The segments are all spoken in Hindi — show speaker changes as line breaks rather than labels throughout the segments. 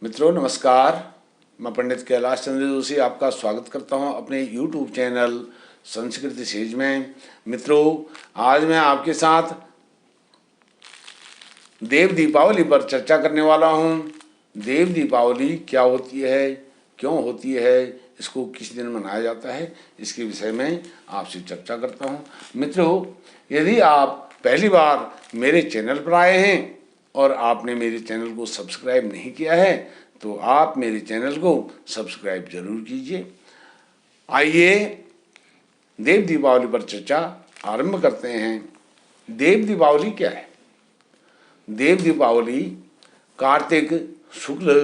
मित्रों नमस्कार। मैं पंडित कैलाश चंद्र जोशी आपका स्वागत करता हूं अपने YouTube चैनल संस्कृति सेज में। मित्रों, आज मैं आपके साथ देव दीपावली पर चर्चा करने वाला हूं। देव दीपावली क्या होती है, क्यों होती है, इसको किस दिन मनाया जाता है, इसके विषय में आपसे चर्चा करता हूं। मित्रों, यदि आप पहली बार मेरे चैनल पर आए हैं और आपने मेरे चैनल को सब्सक्राइब नहीं किया है तो आप मेरे चैनल को सब्सक्राइब जरूर कीजिए। आइए देव दीपावली पर चर्चा आरंभ करते हैं। देव दीपावली क्या है? देव दीपावली कार्तिक शुक्ल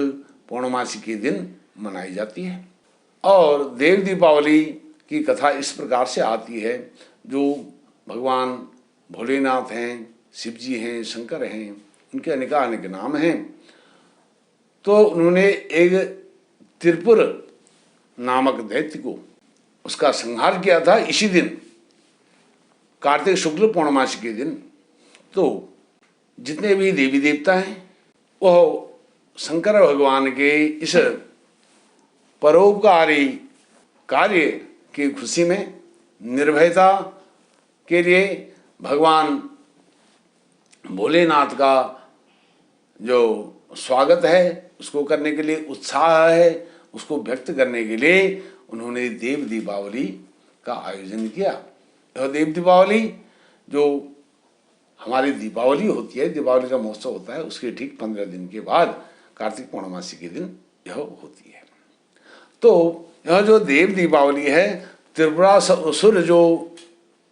पूर्णमासी के दिन मनाई जाती है और देव दीपावली की कथा इस प्रकार से आती है। जो भगवान भोलेनाथ हैं, शिव जी हैं, शंकर हैं, उनके अनेक नाम हैं। तो उन्होंने एक त्रिपुर नामक दैत्य को उसका संहार किया था इसी दिन, कार्तिक शुक्ल पूर्णमासी के दिन। तो जितने भी देवी देवता हैं वह शंकर भगवान के इस परोपकारी कार्य की खुशी में निर्भयता के लिए भगवान भोलेनाथ का जो स्वागत है उसको करने के लिए, उत्साह है उसको व्यक्त करने के लिए उन्होंने देव दीपावली का आयोजन किया। यह देव दीपावली जो हमारी दीपावली होती है, दीपावली का महोत्सव होता है, उसके ठीक 15 दिन के बाद कार्तिक पूर्णमासी के दिन यह होती है। तो यह जो देव दीपावली है, त्रिपुरासुर जो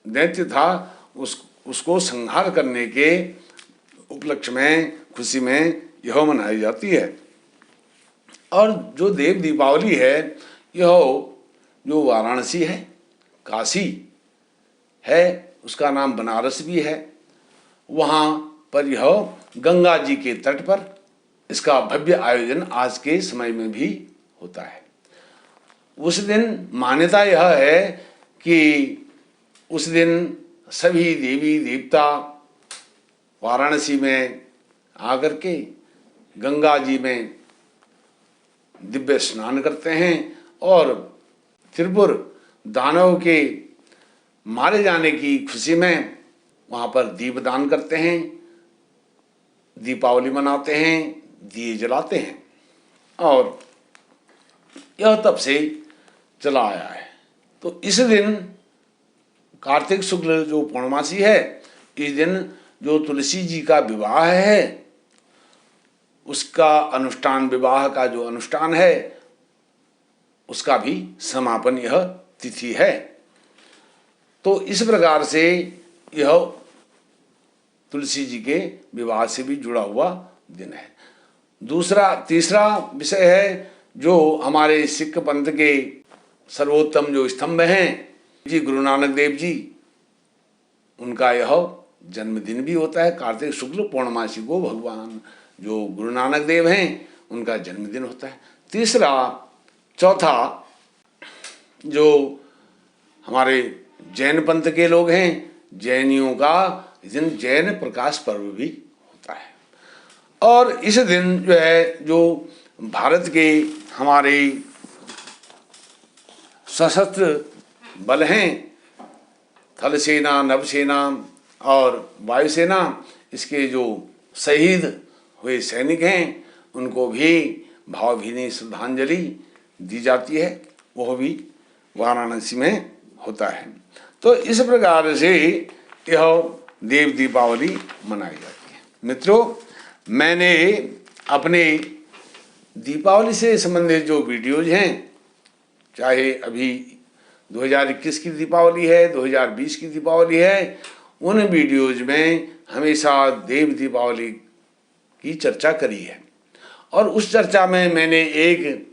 दैत्य था उसको संहार करने के उपलक्ष्य में, खुशी में यह मनाई जाती है। और जो देव दीपावली है यह जो वाराणसी है, काशी है, उसका नाम बनारस भी है, वहाँ पर यह गंगा जी के तट पर इसका भव्य आयोजन आज के समय में भी होता है। उस दिन मान्यता यह है कि उस दिन सभी देवी देवता वाराणसी में आकर के गंगा जी में दिव्य स्नान करते हैं और त्रिपुर दानव के मारे जाने की खुशी में वहाँ पर दीपदान करते हैं, दीपावली मनाते हैं, दिए जलाते हैं। और यह तब से चला आया है। तो इस दिन कार्तिक शुक्ल जो पूर्णमासी है, इस दिन जो तुलसी जी का विवाह है उसका अनुष्ठान, विवाह का जो अनुष्ठान है उसका भी समापन यह तिथि है। तो इस प्रकार से यह तुलसी जी के विवाह से भी जुड़ा हुआ दिन है। तीसरा विषय है जो हमारे सिख पंथ के सर्वोत्तम जो स्तंभ हैं जी, गुरु नानक देव जी, उनका यह जन्मदिन भी होता है। कार्तिक शुक्ल पूर्णमासी को भगवान जो गुरु नानक देव हैं उनका जन्मदिन होता है। चौथा जो हमारे जैन पंथ के लोग हैं, जैनियों का इस दिन जैन प्रकाश पर्व भी होता है। और इस दिन जो है, जो भारत के हमारे सशस्त्र बल हैं, थल सेना, नभ सेना और वायुसेना, इसके जो शहीद हुए सैनिक हैं उनको भी भावभीनी श्रद्धांजलि दी जाती है। वह भी वाराणसी में होता है। तो इस प्रकार से यह देव दीपावली मनाई जाती है। मित्रों, मैंने अपने दीपावली से संबंधित जो वीडियोज हैं, चाहे अभी 2021 की दीपावली है, 2020 की दीपावली है, उन वीडियोज में हमेशा देव दीपावली की चर्चा करी है। और उस चर्चा में मैंने एक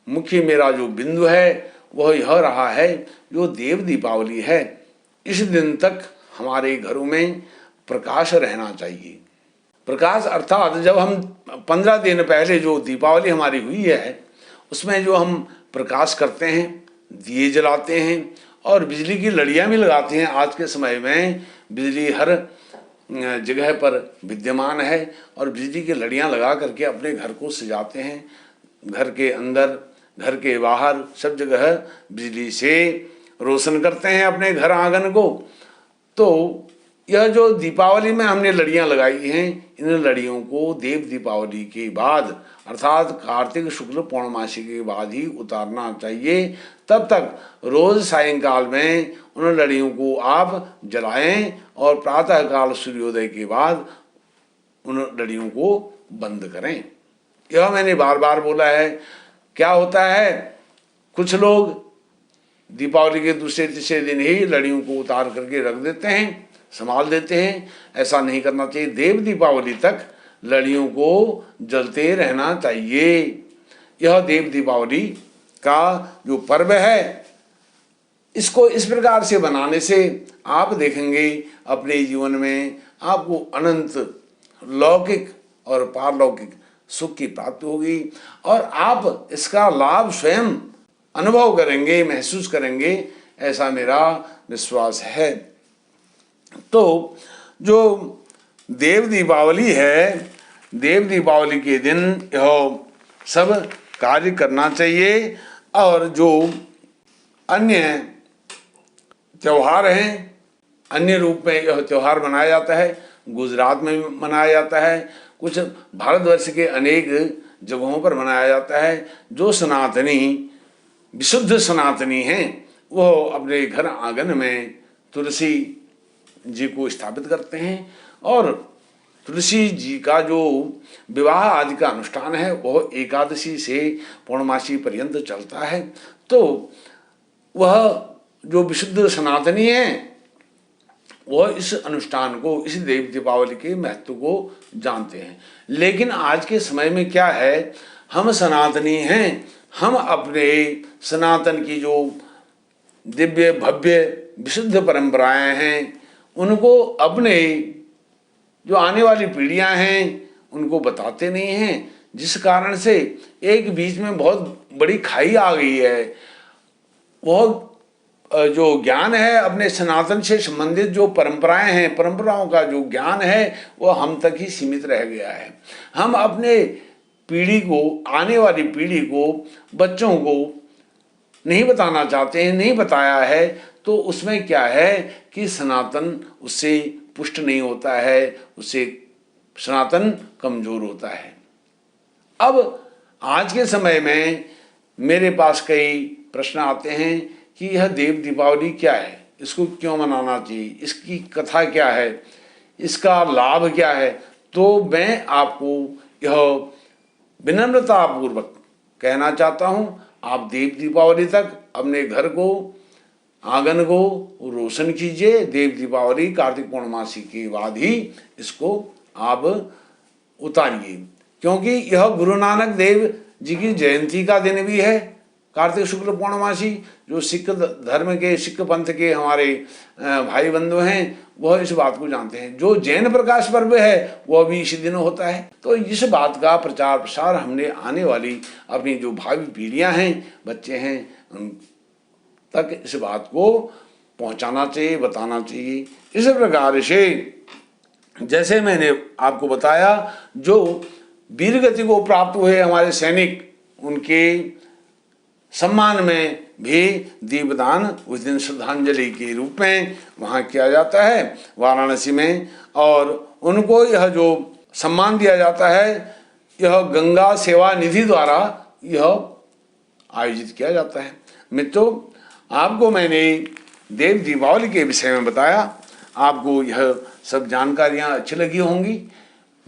मुख्य मेरा जो बिंदु है वह यह रहा है, जो देव दीपावली है इस दिन तक हमारे घरों में प्रकाश रहना चाहिए। प्रकाश अर्थात जब हम 15 दिन पहले जो दीपावली हमारी हुई है उसमें जो हम प्रकाश करते हैं, दिए जलाते हैं और बिजली की लड़ियाँ भी लगाते हैं। आज के समय में बिजली हर जगह पर विद्यमान है और बिजली की लड़ियां लगा करके अपने घर को सजाते हैं। घर के अंदर, घर के बाहर सब जगह बिजली से रोशन करते हैं अपने घर आंगन को। तो यह जो दीपावली में हमने लड़ियां लगाई हैं, इन लड़ियों को देव दीपावली के बाद अर्थात कार्तिक शुक्ल पूर्णमासी के बाद ही उतारना चाहिए। तब तक रोज सायंकाल में उन लड़ियों को आप जलाएं और प्रातःकाल सूर्योदय के बाद उन लड़ियों को बंद करें। यह मैंने बार बार बोला है। क्या होता है, कुछ लोग दीपावली के दूसरे तीसरे दिन ही लड़ियों को उतार करके रख देते हैं, संभाल देते हैं। ऐसा नहीं करना चाहिए। देव दीपावली तक लड़ियों को जलते रहना चाहिए। यह देव दीपावली का जो पर्व है, इसको इस प्रकार से बनाने से आप देखेंगे अपने जीवन में आपको अनंत लौकिक और पारलौकिक सुख की प्राप्ति होगी और आप इसका लाभ स्वयं अनुभव करेंगे, महसूस करेंगे, ऐसा मेरा विश्वास है। तो जो देव दीपावली है, देव दीपावली के दिन यह सब कार्य करना चाहिए। और जो अन्य त्यौहार हैं, अन्य रूप में यह त्यौहार मनाया जाता है। गुजरात में भी मनाया जाता है, कुछ भारतवर्ष के अनेक जगहों पर मनाया जाता है। जो सनातनी, विशुद्ध सनातनी हैं, वो अपने घर आंगन में तुलसी जी को स्थापित करते हैं और तुलसी जी का जो विवाह आदि का अनुष्ठान है वह एकादशी से पूर्णमासी पर्यंत चलता है। तो वह जो विशुद्ध सनातनी है वह इस अनुष्ठान को, इस देव दीपावली के महत्व को जानते हैं। लेकिन आज के समय में क्या है, हम सनातनी हैं, हम अपने सनातन की जो दिव्य भव्य विशुद्ध परंपराएं हैं उनको अपने जो आने वाली पीढ़ियां हैं उनको बताते नहीं हैं, जिस कारण से एक बीच में बहुत बड़ी खाई आ गई है। वह जो ज्ञान है अपने सनातन से संबंधित जो परंपराएं हैं, परंपराओं का जो ज्ञान है वह हम तक ही सीमित रह गया है। हम अपने पीढ़ी को, आने वाली पीढ़ी को, बच्चों को नहीं बताना चाहते हैं, नहीं बताया है। तो उसमें क्या है कि सनातन उससे पुष्ट नहीं होता है, उससे सनातन कमजोर होता है। अब आज के समय में मेरे पास कई प्रश्न आते हैं कि यह देव दीपावली क्या है, इसको क्यों मनाना चाहिए, इसकी कथा क्या है, इसका लाभ क्या है। तो मैं आपको यह विनम्रतापूर्वक कहना चाहता हूँ, आप देव दीपावली तक अपने घर को, आंगन को रोशन कीजिए। देव दीपावली कार्तिक पूर्णमासी के बाद ही इसको आप उतारिए, क्योंकि यह गुरु नानक देव जी की जयंती का दिन भी है। कार्तिक शुक्ल पूर्णमासी, जो सिख धर्म के, सिख पंथ के हमारे भाई बंधु हैं वह इस बात को जानते हैं। जो जैन प्रकाश पर्व है वह भी इसी दिन होता है। तो इस बात का प्रचार प्रसार हमने आने वाली अपनी जो भावी पीढ़ियां हैं, बच्चे हैं, उन तक इस बात को पहुंचाना चाहिए, बताना चाहिए। इस प्रकार से जैसे मैंने आपको बताया, जो वीरगति को प्राप्त हुए हमारे सैनिक, उनके सम्मान में भी दीपदान उस दिन श्रद्धांजलि के रूप में वहाँ किया जाता है वाराणसी में। और उनको यह जो सम्मान दिया जाता है, यह गंगा सेवा निधि द्वारा यह आयोजित किया जाता है। मित्रों, आपको मैंने देव दीपावली के विषय में बताया, आपको यह सब जानकारियाँ अच्छी लगी होंगी।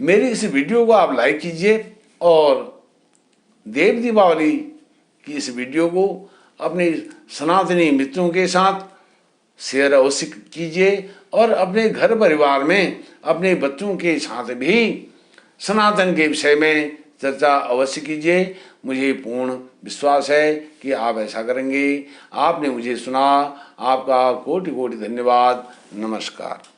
मेरी इस वीडियो को आप लाइक कीजिए और देव दीपावली कि इस वीडियो को अपने सनातनी मित्रों के साथ शेयर अवश्य कीजिए और अपने घर परिवार में अपने बच्चों के साथ भी सनातन के विषय में चर्चा अवश्य कीजिए। मुझे पूर्ण विश्वास है कि आप ऐसा करेंगे। आपने मुझे सुना, आपका कोटि कोटि धन्यवाद। नमस्कार।